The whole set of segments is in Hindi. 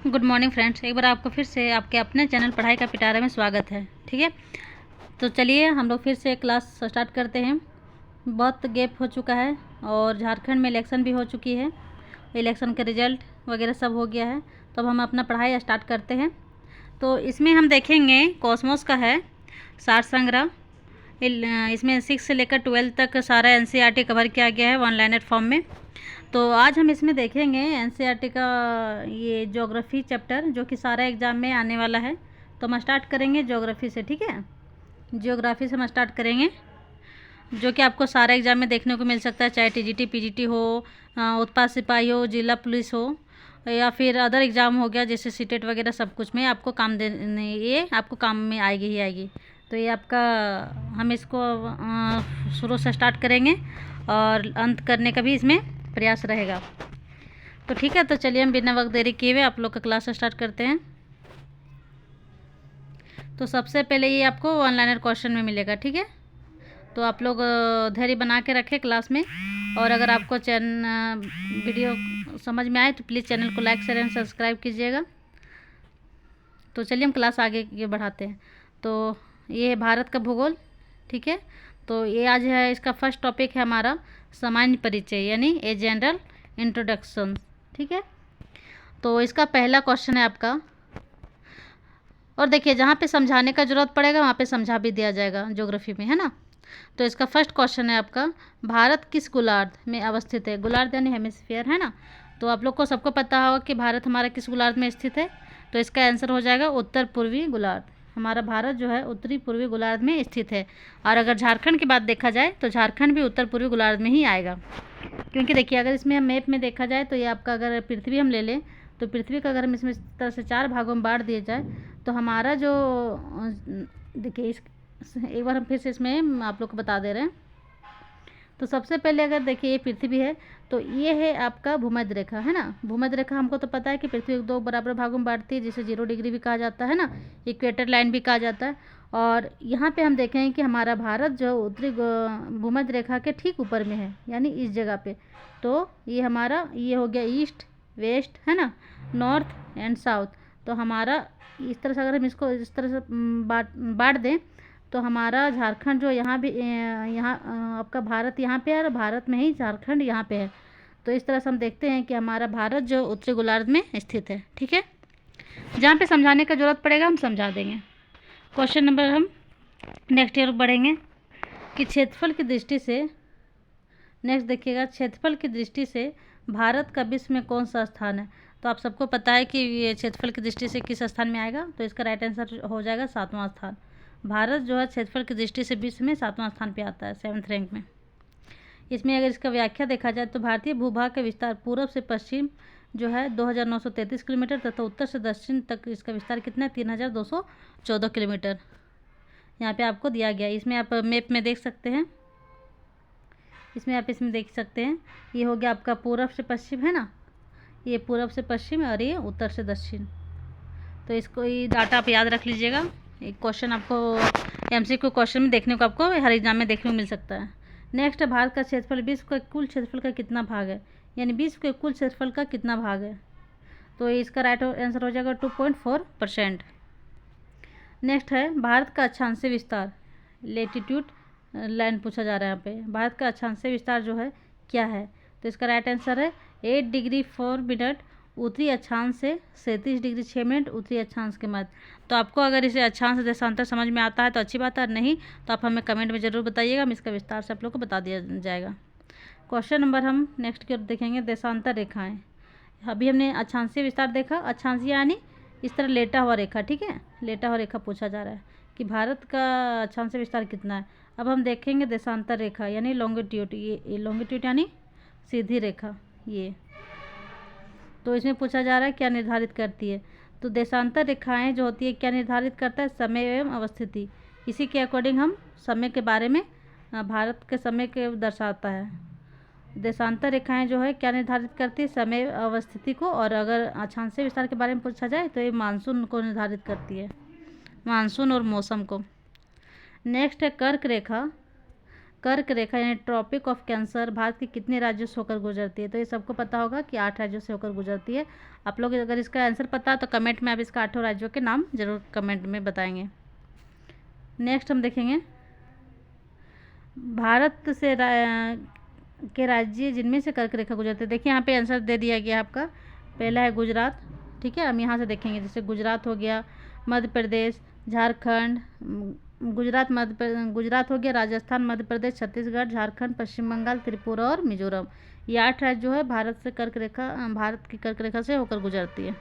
गुड मॉर्निंग फ्रेंड्स, एक बार आपको फिर से आपके अपने चैनल पढ़ाई का पिटारा में स्वागत है। ठीक है, तो चलिए हम लोग फिर से क्लास स्टार्ट करते हैं। बहुत गैप हो चुका है और झारखंड में इलेक्शन भी हो चुकी है, इलेक्शन के रिजल्ट वगैरह सब हो गया है। तो अब हम अपना पढ़ाई स्टार्ट करते हैं। तो इसमें हम देखेंगे कॉस्मोस का है सार संग्रह। इसमें 6 से लेकर 12 तक सारा एनसीईआरटी कवर किया गया है वन लाइनर फॉर्म में। तो आज हम इसमें देखेंगे एनसीईआरटी का ये ज्योग्राफी चैप्टर, जो कि सारा एग्ज़ाम में आने वाला है। तो हम स्टार्ट करेंगे ज्योग्राफी से। ठीक है, ज्योग्राफी से हम स्टार्ट करेंगे, जो कि आपको सारा एग्ज़ाम में देखने को मिल सकता है, चाहे टीजीटी पीजीटी हो, उत्पाद सिपाही हो, जिला पुलिस हो, या फिर अदर एग्ज़ाम हो गया जैसे सीटेट वगैरह, सब कुछ में आपको काम देने, ये आपको काम में आएगी ही आएगी। तो ये आपका, हम इसको शुरू से स्टार्ट करेंगे और अंत करने का भी इसमें प्रयास रहेगा। तो ठीक है, तो चलिए हम बिना वक्त देरी किए हुए आप लोग का क्लास स्टार्ट करते हैं। तो सबसे पहले ये आपको ऑनलाइनर क्वेश्चन में मिलेगा। ठीक है, तो आप लोग धैर्य बना के रखें क्लास में, और अगर आपको वीडियो समझ में आए तो प्लीज़ चैनल को लाइक शेयर एंड सब्सक्राइब कीजिएगा। तो चलिए हम क्लास आगे ये बढ़ाते हैं। तो ये है भारत का भूगोल। ठीक है, तो ये आज है, इसका फर्स्ट टॉपिक है हमारा सामान्य परिचय, यानी ए जनरल इंट्रोडक्शन। ठीक है, तो इसका पहला क्वेश्चन है आपका, और देखिए जहाँ पे समझाने का ज़रूरत पड़ेगा वहाँ पे समझा भी दिया जाएगा ज्योग्राफी में, है ना। तो इसका फर्स्ट क्वेश्चन है आपका, भारत किस गोलार्ध में अवस्थित है। गोलार्ध यानी हेमिस्फीयर, है ना। तो आप लोग को सबको पता होगा कि भारत हमारा किस गोलार्ध में स्थित है। तो इसका आंसर हो जाएगा उत्तर पूर्वी गोलार्ध। हमारा भारत जो है उत्तरी पूर्वी गोलार्ध में स्थित है। और अगर झारखंड की बात देखा जाए तो झारखंड भी उत्तर पूर्वी गोलार्ध में ही आएगा, क्योंकि देखिए अगर इसमें हम मैप में देखा जाए तो ये आपका, अगर पृथ्वी हम ले लें तो पृथ्वी का अगर हम इसमें इस तरह से 4 भागों में बांट दिए जाए तो हमारा जो, देखिए इस, एक बार हम फिर से इसमें आप लोग को बता दे रहे हैं। तो सबसे पहले अगर देखिए ये पृथ्वी है, तो ये है आपका भूमध्य रेखा, है ना। भूमध्य रेखा हमको तो पता है कि पृथ्वी को 2 बराबर भागों में बांटती है, जिसे 0 डिग्री भी कहा जाता है ना, इक्वेटर लाइन भी कहा जाता है। और यहाँ पे हम देखें कि हमारा भारत जो उत्तरी भूमध्य रेखा के ठीक ऊपर में है, यानी इस जगह पे। तो ये हमारा, ये हो गया ईस्ट वेस्ट, है ना, नॉर्थ एंड साउथ। तो हमारा इस तरह से अगर हम इसको इस तरह से बांट दें तो हमारा झारखंड जो यहाँ भी, यहाँ आपका भारत यहाँ पे है और भारत में ही झारखंड यहाँ पे है। तो इस तरह से हम देखते हैं कि हमारा भारत जो उत्तरी गोलार्ध में स्थित है। ठीक है, जहाँ पे समझाने का ज़रूरत पड़ेगा हम समझा देंगे। क्वेश्चन नंबर हम नेक्स्ट ईयर बढ़ेंगे कि क्षेत्रफल की दृष्टि से, नेक्स्ट देखिएगा, क्षेत्रफल की दृष्टि से भारत का विश्व में कौन सा स्थान है। तो आप सबको पता है कि ये क्षेत्रफल की दृष्टि से किस स्थान में आएगा। तो इसका राइट आंसर हो जाएगा 7वां स्थान। भारत जो है क्षेत्रफल की दृष्टि से विश्व में 7वां स्थान पे आता है, 7th रैंक में। इसमें अगर इसका व्याख्या देखा जाए तो भारतीय भूभाग का विस्तार पूर्व से पश्चिम जो है 2933 किलोमीटर तथा उत्तर से दक्षिण तक इसका विस्तार कितना है, 3214 किलोमीटर यहाँ पे आपको दिया गया। इसमें आप मैप में देख सकते हैं, इसमें आप इसमें देख सकते हैं, ये हो गया आपका पूर्व से पश्चिम, है ना, ये पूर्व से पश्चिम और ये उत्तर से दक्षिण। तो इसको, ये डाटा आप याद रख लीजिएगा। एक क्वेश्चन आपको एमसीक्यू क्वेश्चन में देखने को, आपको हर एग्जाम में देखने को मिल सकता है। नेक्स्ट है, भारत का क्षेत्रफल विश्व का कुल क्षेत्रफल का कितना भाग है, यानी विश्व के कुल क्षेत्रफल का कितना भाग है। तो इसका राइट आंसर हो जाएगा 2.4%। नेक्स्ट है, भारत का अक्षांशीय विस्तार, लेटीट्यूड लाइन पूछा जा रहा है यहाँ पे। भारत का अक्षांशीय विस्तार जो है क्या है। तो इसका राइट आंसर है 8 डिग्री 4 मिनट उत्तरी अक्षांश से 37 डिग्री 6 मिनट उत्तरी अक्षांश के मध्य। तो आपको अगर इसे अक्षांश देशांतर समझ में आता है तो अच्छी बात है, नहीं तो आप हमें कमेंट में ज़रूर बताइएगा, हम इसका विस्तार से आप लोग को बता दिया जाएगा। क्वेश्चन नंबर हम नेक्स्ट की ओर देखेंगे, देशांतर रेखाएँ। अभी हमने अक्षांशीय विस्तार देखा, अक्षांशीय यानी इस तरह लेटा हुआ रेखा। ठीक है, लेटा हुआ रेखा पूछा जा रहा है कि भारत का अक्षांशीय विस्तार कितना है। अब हम देखेंगे देशांतर रेखा यानी लॉन्गिट्यूड, ये लॉन्गिट्यूड यानी सीधी रेखा ये। तो इसमें पूछा जा रहा है क्या निर्धारित करती है। तो देशांतर रेखाएं जो होती है क्या निर्धारित करता है, समय एवं अवस्थिति। इसी के अकॉर्डिंग हम समय के बारे में, भारत के समय के दर्शाता है। देशांतर रेखाएं जो है क्या निर्धारित करती है, समय अवस्थिति को। और अगर अक्षांशीय विस्तार के बारे में पूछा जाए तो ये मानसून को निर्धारित करती है, मानसून और मौसम को। नेक्स्ट है कर्क रेखा। कर्क रेखा यानी ट्रॉपिक ऑफ कैंसर भारत के कितने राज्यों से होकर गुजरती है? तो ये सबको पता होगा कि 8 राज्यों से होकर गुजरती है। आप लोग अगर इसका आंसर पता है तो कमेंट में आप इसका 8 राज्यों के नाम जरूर कमेंट में बताएंगे। नेक्स्ट हम देखेंगे भारत से के राज्य जिनमें से कर्क रेखा गुजरते हैं। देखिए यहाँ पे आंसर दे दिया गया आपका। पहला है गुजरात, ठीक है। हम यहाँ से देखेंगे, जैसे गुजरात हो गया, मध्य प्रदेश, झारखंड, गुजरात हो गया, राजस्थान, मध्य प्रदेश, छत्तीसगढ़, झारखंड, पश्चिम बंगाल, त्रिपुरा और मिजोरम। ये 8 राज्य जो है भारत की कर्क रेखा से होकर गुजरती है।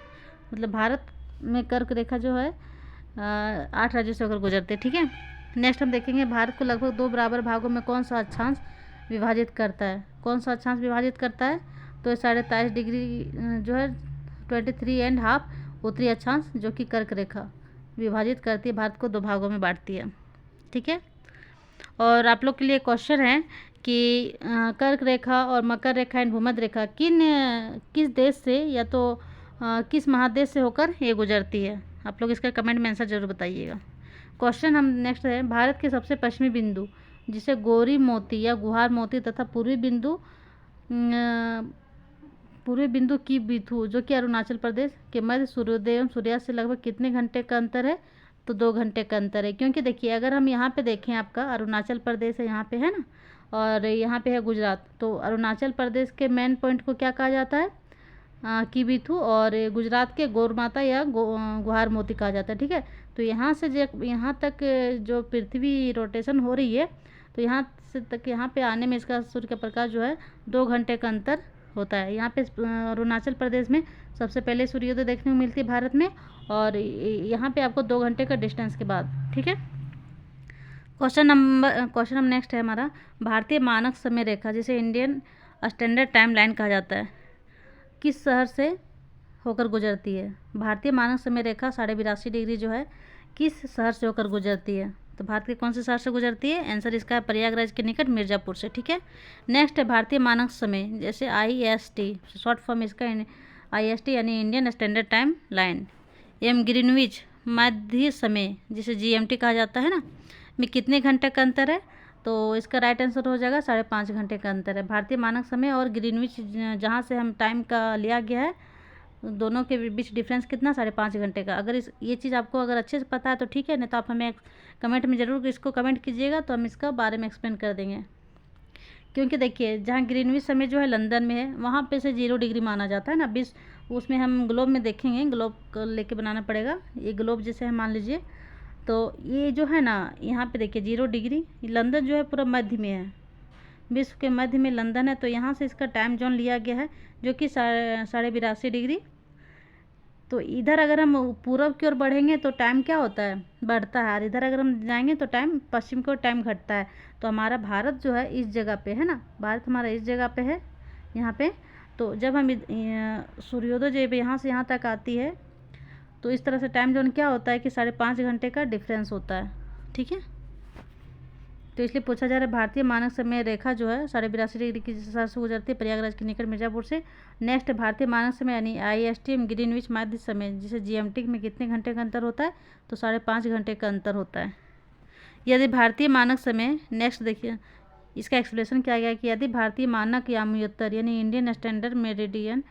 मतलब भारत में कर्क रेखा जो है 8 राज्यों से होकर गुजरती है, ठीक है। नेक्स्ट हम देखेंगे भारत को लगभग 2 बराबर भागों में कौन सा अक्षांश विभाजित करता है? कौन सा अक्षांश विभाजित करता है? तो 23.5 डिग्री जो है 23.5 उत्तरी अक्षांश जो कि कर्क रेखा विभाजित करती है, भारत को 2 भागों में बांटती है, ठीक है। और आप लोग के लिए क्वेश्चन है कि कर्क रेखा और मकर रेखा एंड भूमध्य रेखा किस देश से या तो किस महादेश से होकर ये गुजरती है? आप लोग इसका कमेंट में आंसर जरूर बताइएगा। क्वेश्चन हम नेक्स्ट है भारत के सबसे पश्चिमी बिंदु जिसे गौरी मोती या गुहार मोती तथा पूर्वी बिंदु की बिथु जो कि अरुणाचल प्रदेश के मध्य सूर्योदय एवं सूर्यास्त से लगभग कितने घंटे का अंतर है? तो 2 घंटे का अंतर है। क्योंकि देखिए अगर हम यहाँ पे देखें, आपका अरुणाचल प्रदेश है यहाँ पे, है ना, और यहाँ पे है गुजरात। तो अरुणाचल प्रदेश के मेन पॉइंट को क्या कहा जाता है? की बिथु, और गुजरात के गौरमाता या गुहार मोती कहा जाता है, ठीक है। तो यहाँ से यहाँ तक जो पृथ्वी रोटेशन हो रही है, तो यहाँ से तक यहाँ पे आने में इसका सूर्य का प्रकाश जो है 2 घंटे का अंतर होता है। यहाँ पे अरुणाचल प्रदेश में सबसे पहले सूर्योदय देखने को मिलती है भारत में, और यहाँ पे आपको 2 घंटे का डिस्टेंस के बाद, ठीक है। क्वेश्चन हम नेक्स्ट है हमारा भारतीय मानक समय रेखा जिसे इंडियन स्टैंडर्ड टाइम लाइन कहा जाता है, किस शहर से होकर गुजरती है? भारतीय मानक समय रेखा 82.5 डिग्री जो है किस शहर से होकर गुजरती है? तो भारत के कौन से शहर से गुजरती है? आंसर इसका है प्रयागराज के निकट मिर्ज़ापुर से, ठीक है। नेक्स्ट है भारतीय मानक समय जैसे IST, शॉर्ट फॉर्म इसका IST यानी इंडियन स्टैंडर्ड टाइम लाइन, एवं ग्रीनविच मध्य समय जिसे GMT कहा जाता है ना, में कितने घंटे का अंतर है? तो इसका राइट आंसर हो जाएगा 5.5 घंटे का अंतर है। भारतीय मानक समय और ग्रीनविच जहाँ से हम टाइम का लिया गया है, दोनों के बीच डिफरेंस कितना? 5.5 घंटे का। अगर ये चीज़ आपको अगर अच्छे से पता है तो ठीक है, नहीं तो आप हमें कमेंट में ज़रूर इसको कमेंट कीजिएगा, तो हम इसका बारे में एक्सप्लेन कर देंगे। क्योंकि देखिए जहाँ ग्रीनविच समय जो है लंदन में है, वहाँ पे से 0 डिग्री माना जाता है ना। 20 उसमें हम ग्लोब में देखेंगे, ग्लोब लेके बनाना पड़ेगा। ये ग्लोब जैसे हम मान लीजिए, तो ये जो है ना, यहाँ पे देखिए 0 डिग्री, लंदन जो है पूरा मध्य में है, विश्व के मध्य में लंदन है। तो यहाँ से इसका टाइम जोन लिया गया है जो कि 82.5 डिग्री। तो इधर अगर हम पूरब की ओर बढ़ेंगे तो टाइम क्या होता है? बढ़ता है, और इधर अगर हम जाएंगे तो टाइम पश्चिम की ओर टाइम घटता है। तो हमारा भारत जो है इस जगह पे है ना, भारत हमारा इस जगह पे है यहाँ पे। तो जब हम सूर्योदय जब यहाँ से यहाँ तक आती है, तो इस तरह से टाइम जोन क्या होता है कि 5.5 घंटे का डिफरेंस होता है, ठीक है। तो इसलिए पूछा जा रहा है भारतीय मानक समय रेखा जो है 82.5 डिग्री की शहर से गुजरती है, प्रयागराज के निकट मिर्ज़ापुर से। नेक्स्ट भारतीय मानक समय यानी IST ग्रीनविच मध्य समय जिसे GMT में कितने घंटे का अंतर होता है? तो 5.5 घंटे का अंतर होता है। यदि भारतीय मानक समय, नेक्स्ट देखिए इसका एक्सप्लेनेशन क्या गया कि यदि भारतीय मानक यामोत्तर यानी इंडियन स्टैंडर्ड मेरिडियन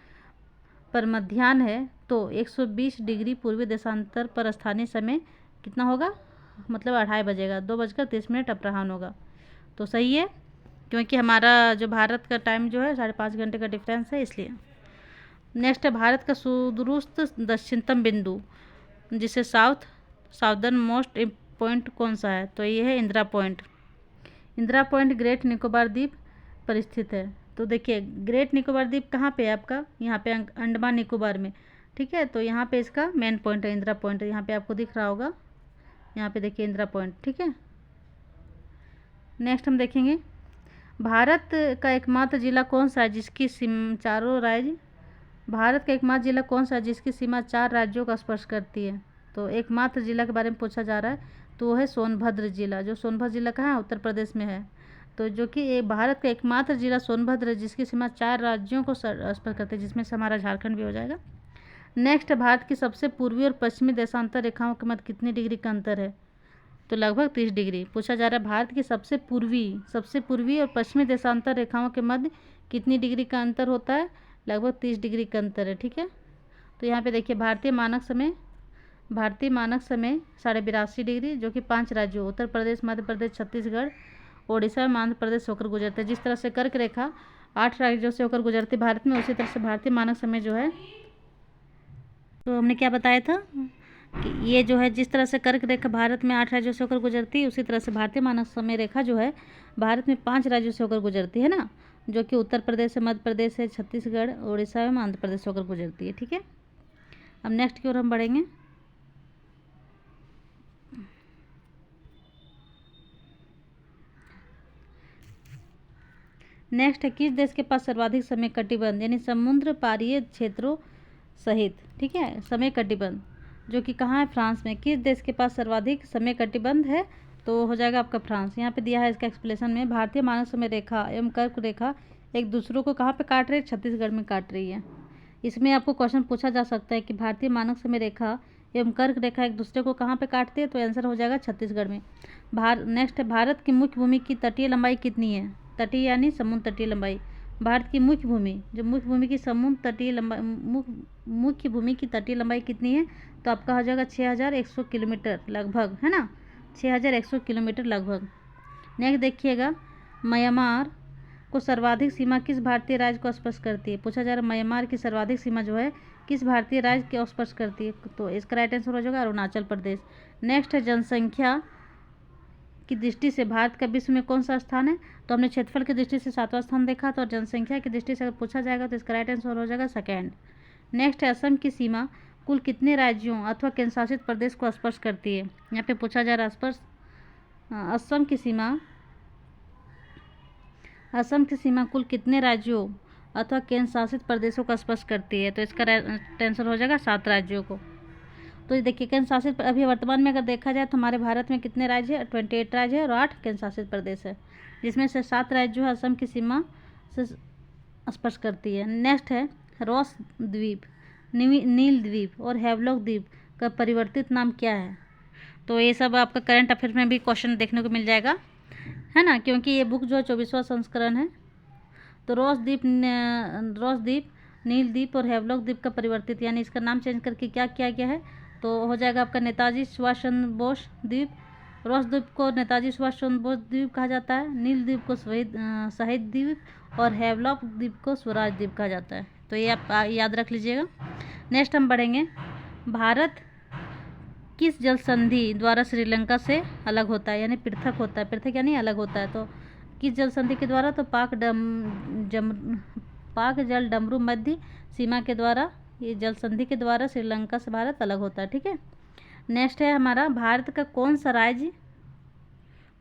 पर मध्याह्न है तो 120 डिग्री पूर्वी देशांतर पर स्थानीय समय कितना होगा? मतलब 2:30 बजेगा, 2:30 अपराह्न होगा। तो सही है, क्योंकि हमारा जो भारत का टाइम जो है 5.5 घंटे का डिफरेंस है, इसलिए। नेक्स्ट है भारत का सुदूरस्थ दक्षिणतम बिंदु जिसे साउदर्न मोस्ट पॉइंट कौन सा है? तो ये है Indira point. Indira point great Nicobar द्वीप पर स्थित है। तो देखिए ग्रेट निकोबार द्वीप कहाँ पे है आपका? यहाँ पे अंडमान निकोबार में, ठीक है। तो यहाँ पे इसका मेन पॉइंट है इंदिरा पॉइंट, यहाँ पे आपको दिख रहा होगा, यहाँ पे देखिए इंदिरा पॉइंट, ठीक है। नेक्स्ट हम देखेंगे भारत का एकमात्र जिला कौन सा है जिसकी भारत का एकमात्र जिला कौन सा है जिसकी सीमा 4 राज्यों का स्पर्श करती है? तो एकमात्र जिला के बारे में पूछा जा रहा है, तो वो है सोनभद्र जिला। जो सोनभद्र जिला कहाँ है? उत्तर प्रदेश में है। तो जो कि भारत का एकमात्र जिला सोनभद्र जिसकी सीमा 4 राज्यों को स्पर्श करती है, जिसमें से हमारा झारखंड भी हो जाएगा। नेक्स्ट भारत की सबसे पूर्वी और पश्चिमी देशांतर रेखाओं के मध्य कितनी डिग्री का अंतर है? तो लगभग 30 डिग्री। पूछा जा रहा है भारत की सबसे पूर्वी और पश्चिमी देशांतर रेखाओं के मध्य कितनी डिग्री का अंतर होता है? लगभग 30 डिग्री का अंतर है। ठीक है, तो यहाँ पे देखिए भारतीय मानक समय 82.5 डिग्री, जो कि 5 राज्यों उत्तर प्रदेश, मध्य प्रदेश, छत्तीसगढ़, ओडिशा और आंध्र प्रदेश होकर गुजरते हैं। जिस तरह से कर्क रेखा 8 राज्यों से होकर गुजरती भारत में, उसी तरह से भारतीय मानक समय जो है, तो हमने क्या बताया था कि ये जो है जिस तरह से कर्क रेखा भारत में 8 राज्यों से होकर गुजरती है, उसी तरह से भारतीय मानक समय रेखा जो है भारत में 5 राज्यों से होकर गुजरती है ना, जो कि उत्तर प्रदेश है, मध्य प्रदेश है, छत्तीसगढ़, उड़ीसा एवं आंध्र प्रदेश होकर गुजरती है। ठीक है, अब नेक्स्ट की ओर हम बढ़ेंगे। नेक्स्ट है किस देश के पास सर्वाधिक समय कटिबंध यानी समुद्र पारीय क्षेत्रों सहित, ठीक है, समय कटिबंध, जो कि कहाँ है? फ्रांस में। किस देश के पास सर्वाधिक समय कटिबंध है? तो हो जाएगा आपका फ्रांस। यहाँ पे दिया है इसका एक्सप्लेनेशन में, भारतीय मानक समय रेखा एवं कर्क रेखा एक दूसरों को कहाँ पे काट रही है? छत्तीसगढ़ में काट रही है। इसमें आपको क्वेश्चन पूछा जा सकता है कि भारतीय मानक समय रेखा एवं कर्क रेखा एक दूसरे को कहाँ पे काटते हैं? तो आंसर हो जाएगा छत्तीसगढ़ में। नेक्स्ट है भारत की मुख्य भूमि की तटीय लंबाई कितनी है? तटीय यानी समुद्र तटीय लंबाई। भारत की मुख्य भूमि की समुद्र तटीय लंबाई, मुख्य भूमि की तटीय लंबाई कितनी है? तो आपका हो जाएगा 6100 किलोमीटर लगभग, है ना, 6100 किलोमीटर लगभग। नेक्स्ट देखिएगा, म्यांमार को सर्वाधिक सीमा किस भारतीय राज्य को स्पर्श करती है? पूछा जा रहा है म्यांमार की सर्वाधिक सीमा जो है किस भारतीय राज्य को स्पर्श करती है? तो इसका राइट आंसर हो जाएगा अरुणाचल प्रदेश। नेक्स्ट है जनसंख्या की दृष्टि से भारत का विश्व में कौन सा स्थान है? तो हमने क्षेत्रफल की दृष्टि से 7वां स्थान देखा था, और जनसंख्या की दृष्टि से अगर पूछा जाएगा तो इसका राइट आंसर हो जाएगा सेकेंड। नेक्स्ट है असम की सीमा कुल कितने राज्यों अथवा केंद्र शासित प्रदेश को स्पर्श करती है? यहाँ पे पूछा जा रहा है असम की सीमा कुल कितने राज्यों अथवा केंद्र शासित प्रदेशों का स्पर्श करती है? तो इसका आंसर हो जाएगा 7 राज्यों को। तो देखिए केंद्र शासित अभी वर्तमान में अगर देखा जाए तो हमारे भारत में कितने राज्य है? 28 राज्य है और 8 केंद्र शासित प्रदेश है, जिसमें से 7 राज्य जो है असम की सीमा से स्पर्श करती है। नेक्स्ट है रॉस द्वीप, नील द्वीप और हैवलॉक द्वीप का परिवर्तित नाम क्या है? तो ये सब आपका करंट अफेयर्स में भी क्वेश्चन देखने को मिल जाएगा, है ना, क्योंकि ये बुक जो है 24वां संस्करण है। तो रॉस द्वीप, नील द्वीप और हैवलॉक द्वीप का परिवर्तित यानी इसका नाम चेंज करके क्या किया गया है? तो हो जाएगा आपका नेताजी सुभाष चंद्र बोस द्वीप। रॉस द्वीप को नेताजी सुभाष चंद्र बोस द्वीप कहा जाता है, नील द्वीप को शहीद द्वीप और हैवलॉक द्वीप को स्वराज द्वीप कहा जाता है। तो ये आप याद रख लीजिएगा। नेक्स्ट हम बढ़ेंगे, भारत किस जल संधि द्वारा श्रीलंका से अलग होता है यानी पृथक होता है? पृथक यानी अलग होता है। तो किस जल संधि के द्वारा? तो पाक जल डमरू मध्य सीमा के द्वारा, ये जल संधि के द्वारा श्रीलंका से भारत अलग होता है। ठीक है, नेक्स्ट है हमारा, भारत का कौन सा राज्य,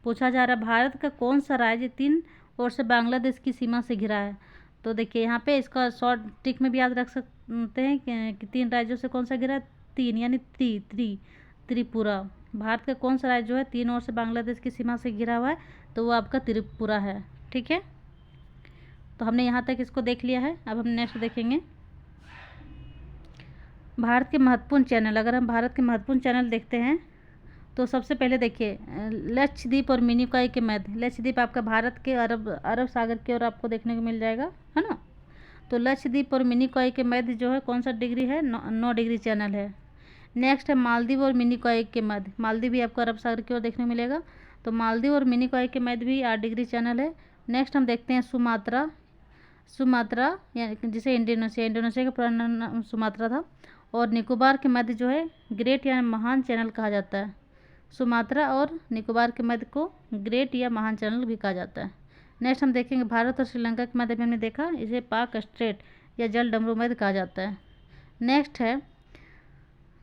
पूछा जा रहा है भारत का कौन सा राज्य 3 ओर से बांग्लादेश की सीमा से घिरा है? तो देखिए यहाँ पे इसका शॉर्ट ट्रिक में भी याद रख सकते हैं कि 3 राज्यों से कौन सा घिरा है? 3 यानी त्रिपुरा। भारत का कौन सा राज्य जो है 3 ओर से बांग्लादेश की सीमा से घिरा हुआ है? तो वो आपका त्रिपुरा है। ठीक है, तो हमने यहाँ तक इसको देख लिया है। अब हम नेक्स्ट देखेंगे भारत के महत्वपूर्ण चैनल। अगर हम भारत के महत्वपूर्ण चैनल देखते हैं तो सबसे पहले देखिए लक्षद्वीप और मिनिकॉय के मध्य, लक्षद्वीप आपका भारत के अरब सागर की ओर आपको देखने को मिल जाएगा, है ना। तो लक्षद्वीप और मिनिकॉय के मध्य जो है कौन सा डिग्री है? 9 डिग्री चैनल है। नेक्स्ट है मालदीव और मिनिकॉय के मध्य, मालदीव भी आपको अरब सागर की ओर देखने को मिलेगा, तो मालदीव और मिनिकॉय के मध्य भी 8 डिग्री चैनल है। नेक्स्ट हम देखते हैं सुमात्रा यानी जिसे इंडोनेशिया का पुराना नाम सुमात्रा था, और निकोबार के मध्य जो है ग्रेट या महान चैनल कहा जाता है। सुमात्रा और निकोबार के मध्य को ग्रेट या महान चैनल भी कहा जाता है। नेक्स्ट हम देखेंगे भारत और श्रीलंका के मध्य में हमने देखा इसे पाक स्ट्रेट या जल डमरू मध्य कहा जाता है। नेक्स्ट है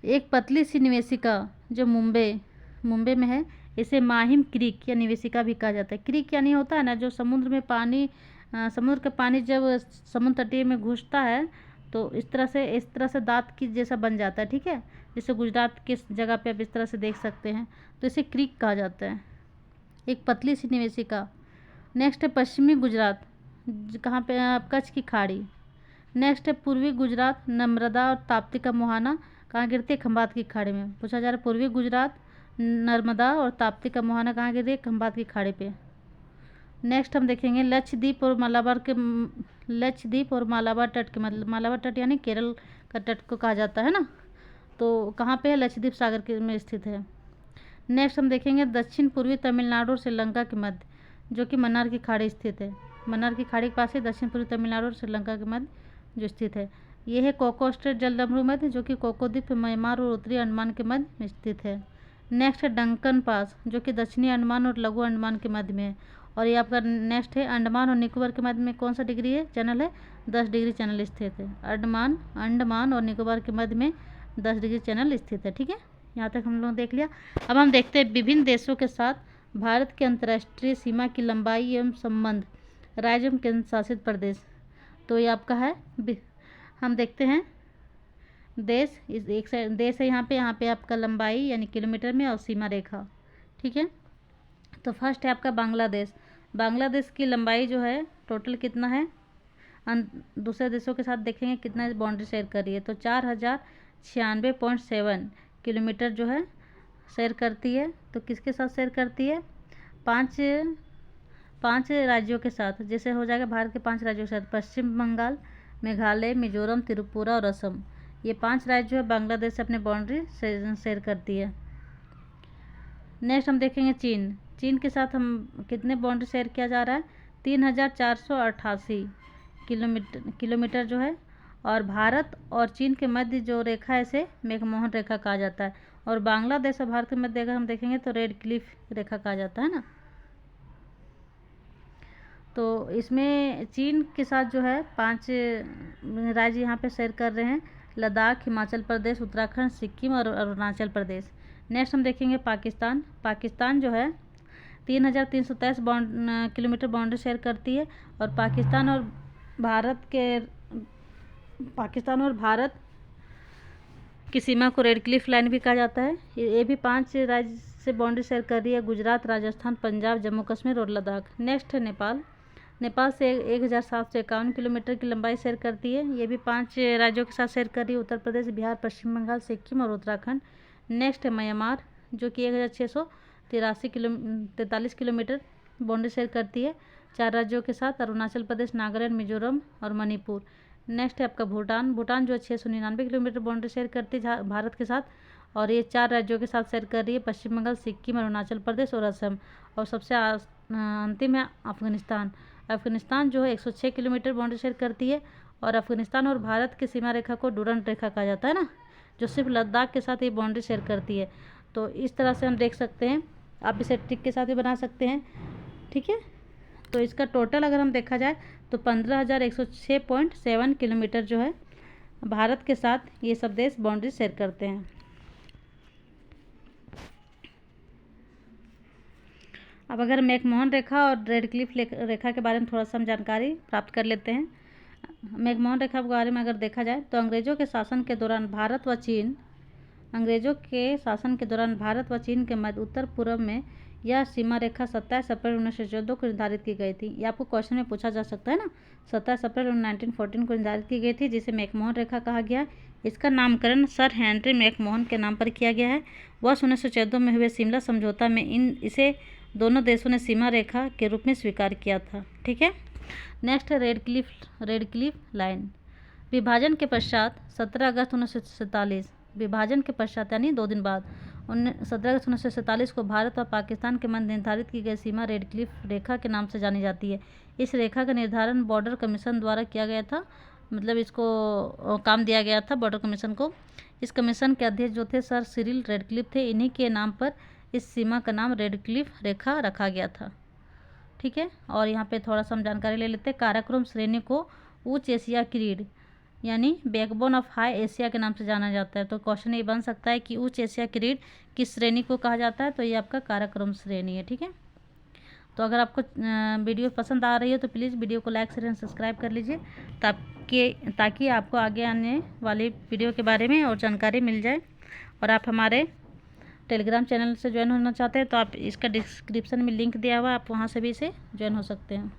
एक पतली सी निवेशिका जो मुंबई में है, इसे माहिम क्रीक या निवेशिका भी कहा जाता है। क्रीक यानी होता है ना जो समुद्र में पानी, समुद्र का पानी जब समुद्र तटीय में घुसता है तो इस तरह से दांत की जैसा बन जाता है। ठीक है, जैसे गुजरात के जगह पे आप इस तरह से देख सकते हैं, तो इसे क्रीक कहा जाता है, एक पतली सी निवेशिका। नेक्स्ट है पश्चिमी गुजरात, कहाँ पे? कच्छ की खाड़ी। नेक्स्ट है पूर्वी गुजरात, नर्मदा और ताप्ती का मुहाना कहाँ गिरती है? खंभात की खाड़ी में। पूछा जा रहा है पूर्वी गुजरात, नर्मदा और ताप्ती का मुहाना कहाँ गिरी है? खंबात की खाड़ी पे। नेक्स्ट हम देखेंगे लक्षद्वीप और मालाबार तट के मतलब मालाबार तट यानी केरल का तट को कहा जाता है ना, तो कहाँ पे है? लक्षद्वीप सागर के में स्थित है। नेक्स्ट हम देखेंगे दक्षिण पूर्वी तमिलनाडु और श्रीलंका के मध्य, जो कि मन्नार की खाड़ी स्थित है। मन्नार की खाड़ी के पास ही दक्षिण पूर्वी तमिलनाडु और श्रीलंका के मध्य जो स्थित है। ये है कोको स्ट्रेट जलडमरू मध्य, जो कि कोको द्वीप म्यांमार और उत्तरी अंडमान के मध्य में स्थित है। नेक्स्ट है डंकन पास, जो कि दक्षिणी अंडमान और लघु अंडमान के मध्य में है। और ये आपका नेक्स्ट है अंडमान और निकोबार के मध्य में कौन सा डिग्री है? चैनल है 10 डिग्री चैनल स्थित है। अंडमान और निकोबार के मध्य में 10 डिग्री चैनल स्थित है। ठीक है, यहाँ तक हम लोग देख लिया। अब हम देखते हैं विभिन्न देशों के साथ भारत के अंतर्राष्ट्रीय सीमा की लंबाई एवं संबंध, राज्य एवं केंद्र शासित प्रदेश। तो ये आपका है, हम देखते हैं देश, इस एक देश है यहाँ पे आपका लंबाई यानी किलोमीटर में और सीमा रेखा। ठीक है, तो फर्स्ट है आपका बांग्लादेश। बांग्लादेश की लंबाई जो है टोटल कितना है? दूसरे देशों के साथ देखेंगे कितना बाउंड्री शेयर कर रही है, तो 4096.7 किलोमीटर जो है शेयर करती है। तो किसके साथ शेयर करती है? पाँच राज्यों के साथ, जैसे हो जाएगा भारत के 5 राज्यों के साथ, पश्चिम बंगाल, मेघालय, मिजोरम, त्रिपुरा और असम। ये 5 राज्य जो है बांग्लादेश से अपने बाउंड्री शेयर करती है। नेक्स्ट हम देखेंगे चीन के साथ हम कितने बाउंड्री शेयर किया जा रहा है? 3488 किलोमीटर जो है। और भारत और चीन के मध्य जो रेखा है इसे मैकमोहन रेखा कहा जाता है। और बांग्लादेश और भारत के मध्य अगर हम देखेंगे तो रेड क्लिफ रेखा कहा जाता है ना। तो इसमें चीन के साथ जो है 5 राज्य यहाँ पे शेयर कर रहे हैं, लद्दाख, हिमाचल प्रदेश, उत्तराखंड, सिक्किम और अरुणाचल प्रदेश। नेक्स्ट हम देखेंगे पाकिस्तान जो है 3323 किलोमीटर बाउंड्री शेयर करती है। और पाकिस्तान और भारत की सीमा को रेड क्लिफ लाइन भी कहा जाता है। ये भी 5 राज्य से बाउंड्री शेयर कर रही है, गुजरात, राजस्थान, पंजाब, जम्मू कश्मीर और लद्दाख। नेक्स्ट है नेपाल से 1751 किलोमीटर की लंबाई शेयर करती है। ये भी 5 राज्यों के साथ शेयर कर रही है, उत्तर प्रदेश, बिहार, पश्चिम बंगाल, सिक्किम और उत्तराखंड। नेक्स्ट है म्यांमार, जो कि 1643 किलोमीटर बाउंड्री शेयर करती है 4 राज्यों के साथ, अरुणाचल प्रदेश, नागालैंड, मिजोरम और मणिपुर। नेक्स्ट है आपका भूटान जो 699 किलोमीटर बाउंड्री शेयर करती है भारत के साथ, और ये 4 राज्यों के साथ शेयर कर रही है, पश्चिम बंगाल, सिक्किम, अरुणाचल प्रदेश और असम। और सबसे अंतिम है अफगानिस्तान जो है 106 किलोमीटर बाउंड्री शेयर करती है। और अफगानिस्तान और भारत की सीमा रेखा को डूरंट रेखा कहा जाता है ना, जो सिर्फ लद्दाख के साथ ये बाउंड्री शेयर करती है। तो इस तरह से हम देख सकते हैं, आप इसे टिक के साथ भी बना सकते हैं। ठीक है, तो इसका टोटल अगर हम देखा जाए तो 15,106.7 किलोमीटर जो है भारत के साथ ये सब देश बाउंड्री शेयर करते हैं। अब अगर मैकमोहन रेखा और रेड क्लिफ रेखा के बारे में थोड़ा सा हम जानकारी प्राप्त कर लेते हैं। मैकमोहन रेखा के बारे में अगर देखा जाए तो अंग्रेजों के शासन के दौरान भारत व चीन के मध्य उत्तर पूर्व में यह सीमा रेखा 27 अप्रैल 1914 को निर्धारित की गई थी। ये आपको क्वेश्चन में पूछा जा सकता है ना। 27 अप्रैल 1914 को निर्धारित की गई थी, जिसे मैकमोहन रेखा कहा गया। इसका नामकरण सर हेनरी मैकमोहन के नाम पर किया गया है। वर्ष 1914 में हुए शिमला समझौता में इसे दोनों देशों ने सीमा रेखा के रूप में स्वीकार किया था। ठीक है, नेक्स्ट है रेड क्लिफ लाइन। विभाजन के पश्चात 17 अगस्त 1947, विभाजन के पश्चात यानी 2 दिन बाद 17 अगस्त 1947 को भारत और पाकिस्तान के मध्य निर्धारित की गई सीमा रेड क्लिफ रेखा के नाम से जानी जाती है। इस रेखा का निर्धारण बॉर्डर कमीशन द्वारा किया गया था, मतलब इसको काम दिया गया था बॉर्डर कमीशन को। इस कमीशन के अध्यक्ष जो थे सर सिरिल रेडक्लिफ थे। इन्हीं के नाम पर इस सीमा का नाम रेड क्लिफ रेखा रखा गया था। ठीक है, और यहाँ पे थोड़ा सा हम जानकारी ले लेते हैं। काराकोरम श्रेणी को उच्च एशिया की रीढ़ यानी बैकबोन ऑफ हाई एशिया के नाम से जाना जाता है। तो क्वेश्चन ये बन सकता है कि उच्च एशिया की रीढ़ किस श्रेणी को कहा जाता है? तो ये आपका काराकोरम श्रेणी है। ठीक है, तो अगर आपको वीडियो पसंद आ रही है तो प्लीज़ वीडियो को लाइक शेयर एंड सब्सक्राइब कर लीजिए, ताकि आपको आगे आने वाली वीडियो के बारे में और जानकारी मिल जाए। और आप हमारे टेलीग्राम चैनल से ज्वाइन होना चाहते हैं तो आप इसका डिस्क्रिप्शन में लिंक दिया हुआ है, आप वहाँ से भी इसे ज्वाइन हो सकते हैं।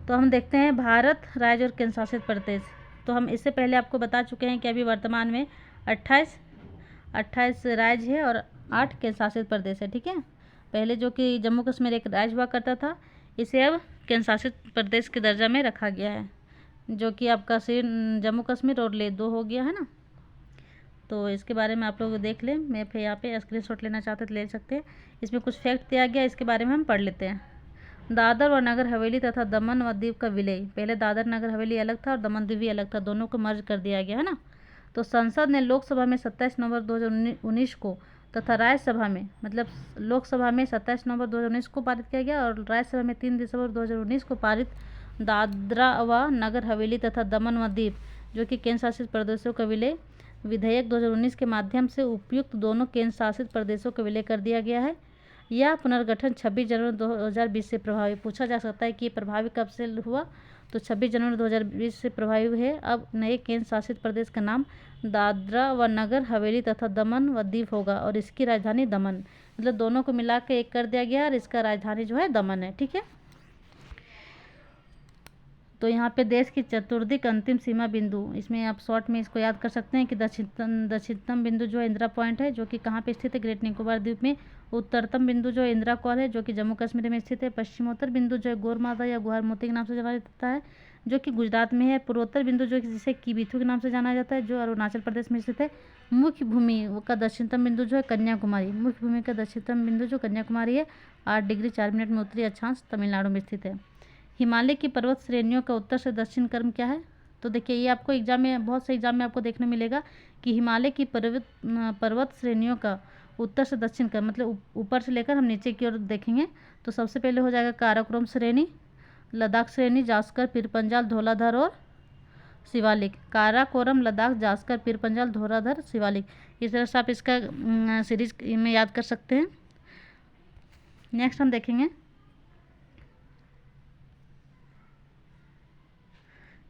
तो हम देखते हैं भारत, राज्य और केंद्र शासित प्रदेश। तो हम इससे पहले आपको बता चुके हैं कि अभी वर्तमान में 28 28 राज्य है और 8 केंद्र शासित प्रदेश है। ठीक है, पहले जो कि जम्मू कश्मीर एक राज्य हुआ करता था, इसे अब केंद्र शासित प्रदेश के दर्जा में रखा गया है, जो कि आपका जम्मू कश्मीर और लेह 2 हो गया है ना। तो इसके बारे में आप लोग देख लें, मैं फिर यहाँ पे स्क्रीनशॉट लेना चाहते तो ले सकते हैं। इसमें कुछ फैक्ट दिया गया, इसके बारे में हम पढ़ लेते हैं। दादर और नगर हवेली तथा दमन व दीव का विलय, पहले दादर नगर हवेली अलग था और दमन दीव भी अलग था, दोनों को मर्ज कर दिया गया है ना। तो संसद ने लोकसभा में 27 नवंबर 2019 को तथा राज्यसभा में, मतलब लोकसभा में 27 नवंबर 2019 को पारित किया गया और राज्यसभा में 3 दिसंबर 2019 को पारित दादरा व नगर हवेली तथा दमन व दीव, जो कि केंद्र शासित प्रदेशों का विलय विधेयक 2019 के माध्यम से उपयुक्त दोनों केंद्र शासित प्रदेशों का विलय कर दिया गया है। यह पुनर्गठन 26 जनवरी 2020 से प्रभावी, पूछा जा सकता है कि प्रभावी कब से हुआ, तो 26 जनवरी 2020 से प्रभावी है। अब नए केंद्र शासित प्रदेश का नाम दादरा व नगर हवेली तथा दमन व दीव होगा और इसकी राजधानी दमन, मतलब दोनों को मिला के एक कर दिया गया और इसका राजधानी जो है दमन है। ठीक है, तो यहाँ पे देश की चतुर्दिक अंतिम सीमा बिंदु, इसमें आप शॉर्ट में इसको याद कर सकते हैं कि दक्षिणतम बिंदु जो है इंदिरा पॉइंट है, जो कि कहाँ पे स्थित है, ग्रेट निकोबार द्वीप में। उत्तरतम बिंदु जो है इंदिरा कॉल है, जो कि जम्मू कश्मीर में स्थित है। पश्चिमोत्तर बिंदु जो है गोरमाता या गुहार मोती के नाम से जाना जाता है, जो कि गुजरात में है। पूर्वोत्तर बिंदु जो जिसे किबिथु के नाम से जाना जाता है, जो अरुणाचल प्रदेश में स्थित है। मुख्य भूमि का दक्षिणतम बिंदु जो है कन्याकुमारी, मुख्य भूमि का दक्षिणतम बिंदु जो कन्याकुमारी है, 8 डिग्री 4 मिनट में उत्तरी अक्षांश तमिलनाडु में स्थित है। हिमालय की पर्वत श्रेणियों का उत्तर से दक्षिण क्रम क्या है, तो देखिए ये आपको एग्जाम में, बहुत से एग्जाम में आपको देखने मिलेगा कि हिमालय की पर्वत श्रेणियों का उत्तर से दक्षिण क्रम, मतलब ऊपर से लेकर हम नीचे की ओर देखेंगे तो सबसे पहले हो जाएगा काराकोरम श्रेणी, लद्दाख श्रेणी, जास्कर, पीरपंजाल, धौलाधर और शिवालिक। काराकोरम, लद्दाख, जास्कर, पीरपंजाल, धौलाधर, शिवालिक, इस तरह से आप इसका सीरीज में याद कर सकते हैं। नेक्स्ट हम देखेंगे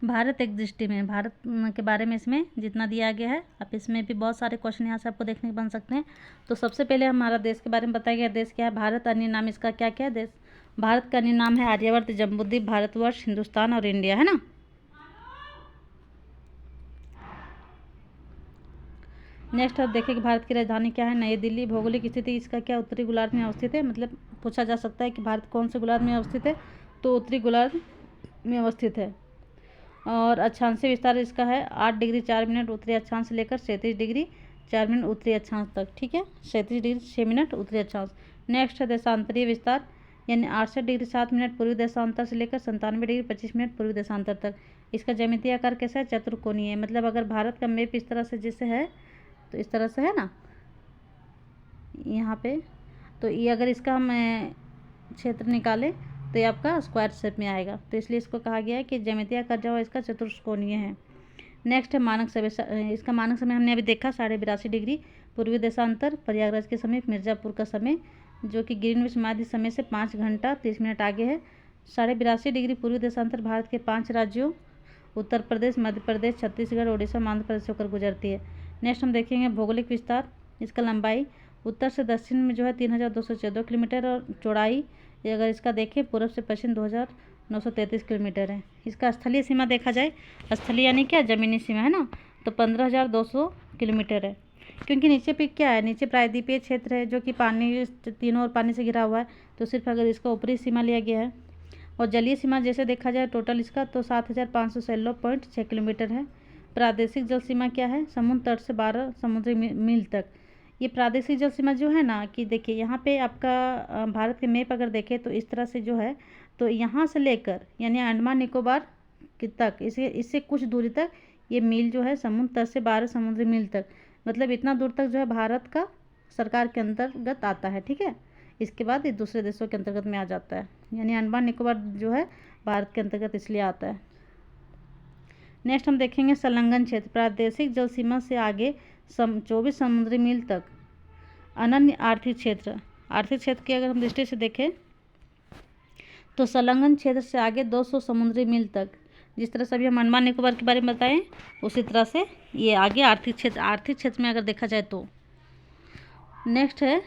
भारत एक दृष्टि में, भारत के बारे में इसमें जितना दिया गया है, आप इसमें भी बहुत सारे क्वेश्चन यहाँ से आपको देखने को बन सकते हैं। तो सबसे पहले हमारा देश के बारे में बताया गया, देश क्या है, भारत। अन्य नाम इसका क्या क्या है, देश भारत का अन्य नाम है आर्यवर्त, जम्बूद्वीप, भारतवर्ष, हिंदुस्तान और इंडिया, है ना। नेक्स्ट आप देखें कि भारत की राजधानी क्या है, नई दिल्ली। भौगोलिक स्थिति इसका क्या, उत्तरी गोलार्ध में अवस्थित है, मतलब पूछा जा सकता है कि भारत कौन से गोलार्ध में अवस्थित है, तो उत्तरी गोलार्ध में अवस्थित है। और अक्षांशीय विस्तार इसका है 8 डिग्री 4 मिनट उत्तरी अक्षांश से लेकर 37 डिग्री 4 मिनट उत्तरी अक्षांश तक। ठीक है, 37 डिग्री 6 मिनट उत्तरी अक्षांश। नेक्स्ट है देशांतरीय विस्तार, यानी 68 डिग्री 7 मिनट पूर्वी देशांतर से लेकर 97 डिग्री 25 मिनट पूर्वी देशांतर तक। इसका ज्यामितीय आकार कैसा है, चतुर्कोणीय है, मतलब अगर भारत का मैप इस तरह से जैसे है तो इस तरह से है ना यहाँ पे, तो ये अगर इसका हम क्षेत्र निकालें तो ये आपका स्क्वायर शेप में आएगा, तो इसलिए इसको कहा गया है कि ज्यामितीय आकार जो है इसका चतुष्कोणीय है। नेक्स्ट है मानक समय, इसका मानक समय हमने अभी देखा 82.5 डिग्री पूर्वी देशांतर, प्रयागराज के समीप मिर्ज़ापुर का समय, जो कि ग्रीनविच मध्य समय से 5 घंटा 30 मिनट आगे है। 82.5 डिग्री पूर्वी देशांतर भारत के 5 राज्यों उत्तर प्रदेश, मध्य प्रदेश, छत्तीसगढ़, उड़ीसा, आंध्र प्रदेश होकर गुजरती है। नेक्स्ट हम देखेंगे भौगोलिक विस्तार, इसका लंबाई उत्तर से दक्षिण में जो है 3214 किलोमीटर और चौड़ाई अगर इसका देखें पूर्व से पश्चिम 2933 किलोमीटर है। इसका स्थलीय सीमा देखा जाए, स्थलीय यानी क्या, जमीनी सीमा है ना, तो 15,200 किलोमीटर है, क्योंकि नीचे पे क्या है, नीचे प्रायद्वीपीय क्षेत्र है जो कि पानी तीनों ओर पानी से घिरा हुआ है, तो सिर्फ अगर इसका ऊपरी सीमा लिया गया है। और जलीय सीमा जैसे देखा जाए टोटल इसका तो 7,516.6 किलोमीटर है। प्रादेशिक जल सीमा क्या है, समुद्र तट से 12 समुद्री मील तक। ये प्रादेशिक जल सीमा जो है ना, कि देखिए यहाँ पे आपका भारत के मैप अगर देखें तो इस तरह से जो है, तो यहाँ से लेकर यानी अंडमान निकोबार तक, इससे कुछ दूरी तक ये मील जो है समुद्र तट से 12 समुद्री मील तक, मतलब इतना दूर तक जो है भारत का सरकार के अंतर्गत आता है। ठीक है, इसके बाद ये दूसरे देशों के अंतर्गत में आ जाता है, यानी अंडमान निकोबार जो है भारत के अंतर्गत इसलिए आता है। नेक्स्ट हम देखेंगे संलग्न क्षेत्र, प्रादेशिक जल सीमा से आगे 24 समुद्री मील तक अनन्य आर्थिक क्षेत्र। आर्थिक क्षेत्र की अगर हम दृष्टि से देखें तो संलग्न क्षेत्र से आगे 200 समुद्री मील तक, जिस तरह से अभी हम अंडमान निकोबार के बारे में बताएं उसी तरह से ये आगे आर्थिक क्षेत्र में अगर देखा जाए तो। नेक्स्ट है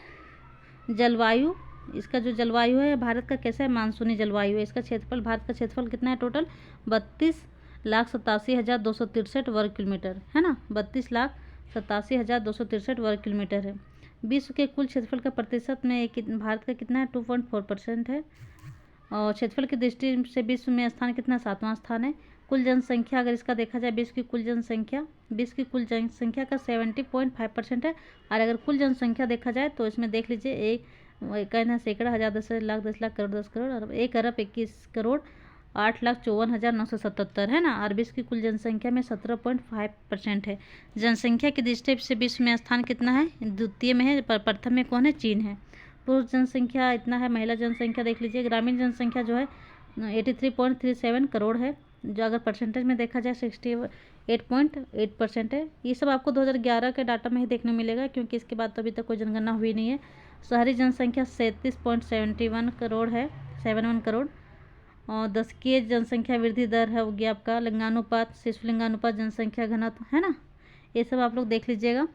जलवायु, इसका जो जलवायु है भारत का कैसा है, मानसूनी जलवायु है। इसका क्षेत्रफल, भारत का क्षेत्रफल कितना है टोटल, 32,87,263 वर्ग किलोमीटर है ना, 32,87,263 87,263 वर्ग किलोमीटर है। विश्व के कुल क्षेत्रफल का प्रतिशत में भारत का कितना है? 2.4% है। और क्षेत्रफल की दृष्टि से विश्व में स्थान कितना? 7वां स्थान है। कुल जनसंख्या अगर इसका देखा जाए, विश्व की कुल जनसंख्या का 70.5% है। और अगर कुल जनसंख्या देखा जाए तो इसमें देख लीजिए, एक कहना सैकड़ा, हज़ार, 10,00,000, 10,00,000, करोड़, 10 करोड़, और 1,21,08,54,977 है ना। और विश्व की कुल जनसंख्या में 17.5% है। जनसंख्या की दृष्टि से विश्व में स्थान कितना है? द्वितीय में है। प्रथम में कौन है? चीन है। पुरुष जनसंख्या इतना है। महिला जनसंख्या देख लीजिए, ग्रामीण जनसंख्या जो है 83.37 करोड़ है, जो अगर परसेंटेज में देखा जाए 68.8% है। ये सब आपको 2011 के डाटा में ही देखने मिलेगा, क्योंकि इसके बाद तो अभी तक कोई जनगणना हुई नहीं है। शहरी जनसंख्या 37.71 करोड़ है, 71 करोड़। और दशकीय जनसंख्या वृद्धि दर है, हो गया आपका लिंगानुपात, शिशु लिंगानुपात, जनसंख्या घनत्व, है ना। ये सब आप लोग देख लीजिएगा,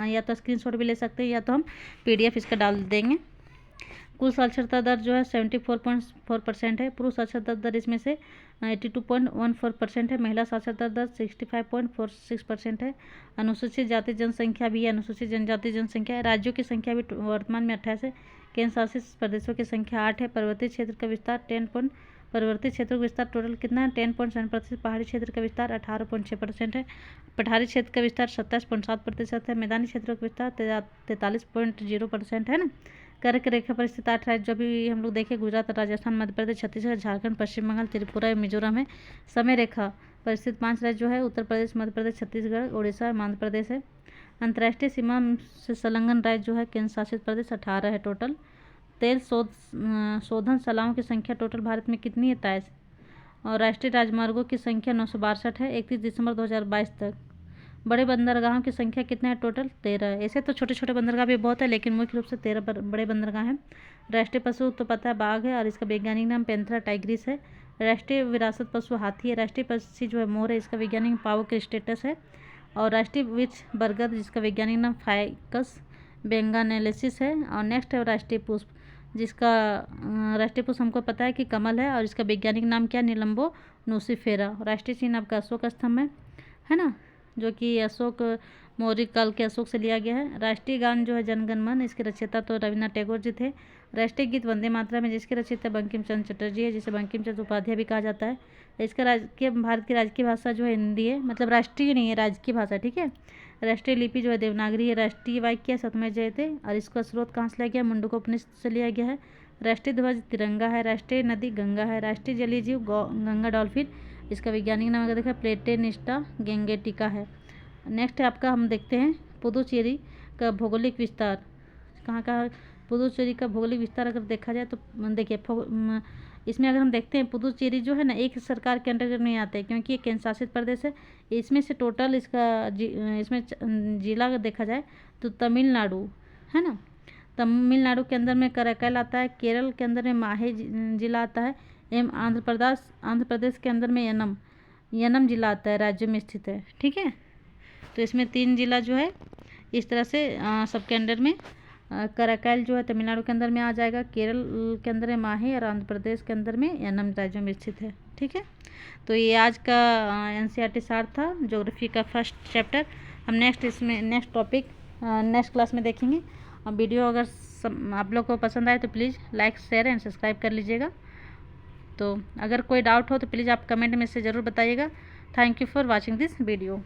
या तो स्क्रीनशॉट भी ले सकते हैं, या तो हम PDF इसका डाल देंगे। कुल साक्षरता दर जो है 74.4% है। पुरुष साक्षरता दर इसमें से 82.14% है। महिला साक्षरता दर 65.46% है। अनुसूचित जाति जनसंख्या भी है, अनुसूचित जनजाति जनसंख्या है। राज्यों की संख्या भी वर्तमान में 28 है। केंद्र शासित प्रदेशों की संख्या 8 है। पर्वतीय क्षेत्र का विस्तार पर्वतीय क्षेत्रों का विस्तार टोटल कितना है? 10.7%। पहाड़ी क्षेत्र का विस्तार 18.6% है। पठारी क्षेत्र का विस्तार 27.7% है। मैदानी क्षेत्रों का विस्तार 43.0% है ना। कर्क रेखा पर स्थित 8 राज्य जो भी हम लोग देखें, गुजरात, राजस्थान, मध्य प्रदेश, छत्तीसगढ़, झारखंड, पश्चिम बंगाल, त्रिपुरा, मिजोरम है। समय रेखा पर स्थित 5 राज्य जो है, उत्तर प्रदेश, मध्य प्रदेश, छत्तीसगढ़, उड़ीसा, मध्य प्रदेश है। अंतर्राष्ट्रीय सीमा से संलग्न राज्य जो है, केंद्र शासित प्रदेश 18 है टोटल। तेल शोधन शालाओं की संख्या टोटल भारत में कितनी है? 23। और राष्ट्रीय राजमार्गों की संख्या 962 है 31 दिसंबर 2022 तक। बड़े बंदरगाहों की संख्या कितना है? टोटल 13 है। ऐसे तो छोटे छोटे बंदरगाह भी बहुत है, लेकिन मुख्य रूप से 13 बड़े बंदरगाह हैं। राष्ट्रीय पशु तो पता है बाघ है, और इसका वैज्ञानिक नाम पैंथेरा टाइग्रिस है। राष्ट्रीय विरासत पशु हाथी है। राष्ट्रीय पक्षी जो है मोर है, इसका वैज्ञानिक पावोक्रिस्टेटस है। और राष्ट्रीय वृक्ष बरगद, जिसका वैज्ञानिक नाम फाइकस बेंगानेलेसिस है। और नेक्स्ट है राष्ट्रीय पुष्प, जिसका राष्ट्रीय पुष्प हमको पता है कि कमल है, और इसका वैज्ञानिक नाम क्या? निलंबो नूसिफेरा। राष्ट्रीय चिन्ह आपका अशोक स्तंभ है ना, जो कि अशोक मौर्य काल के अशोक से लिया गया है। राष्ट्रीय गान जो है जनगण मन, इसके रचयिता तो रविन्द्रनाथ टैगोर जी थे। राष्ट्रीय गीत वंदे मातरम है, जिसके रचयिता बंकिम चंद्र चटर्जी है, जिसे बंकिम चंद्र उपाध्याय भी कहा जाता है। इसका भारत की राजकीय भाषा जो है हिंदी है, मतलब राष्ट्रीय नहीं है, राजकीय भाषा, ठीक है। राष्ट्रीय लिपि जो है देवनागरी है। राष्ट्रीय वाक्य सतमय जयते, और इसका स्रोत कहाँ से लिया गया? मुंडकोपनिषद से लिया गया है। राष्ट्रीय ध्वज तिरंगा है। राष्ट्रीय नदी गंगा है। राष्ट्रीय जलीय जीव गंगा डॉल्फिन, इसका वैज्ञानिक नाम अगर देखा प्लेटेनिस्टा गेंगेटिका है। नेक्स्ट है आपका, हम देखते हैं पुदुचेरी का भौगोलिक विस्तार। कहाँ पुदुचेरी का भौगोलिक विस्तार अगर देखा जाए तो देखिए, इसमें अगर हम देखते हैं, पुदुचेरी जो है ना, एक सरकार के अंतर्गत नहीं आते, क्योंकि ये केंद्र शासित प्रदेश है। इसमें से टोटल इसमें जिला अगर देखा जाए तो तमिलनाडु है ना, तमिलनाडु के अंदर में कराकल आता है। केरल के अंदर में माहे जिला आता है। एवं आंध्र प्रदेश के अंदर में यनम जिला आता है, राज्य में स्थित है, ठीक है। तो इसमें 3 जिला जो है इस तरह से सबके अंडर में, कराकल जो है तमिलनाडु के अंदर में आ जाएगा, केरल के अंदर में माहे, और आंध्र प्रदेश के अंदर में यनम राज्यों में स्थित है, ठीक है। तो ये आज का NCERT सार था, ज्योग्राफी का फर्स्ट चैप्टर। हम नेक्स्ट टॉपिक नेक्स्ट क्लास में देखेंगे। वीडियो अगर आप लोग को पसंद आए तो please like, share and subscribe कर लीजिएगा। तो अगर कोई डाउट हो तो प्लीज़ आप कमेंट में से ज़रूर बताइएगा। Thank you for watching this video.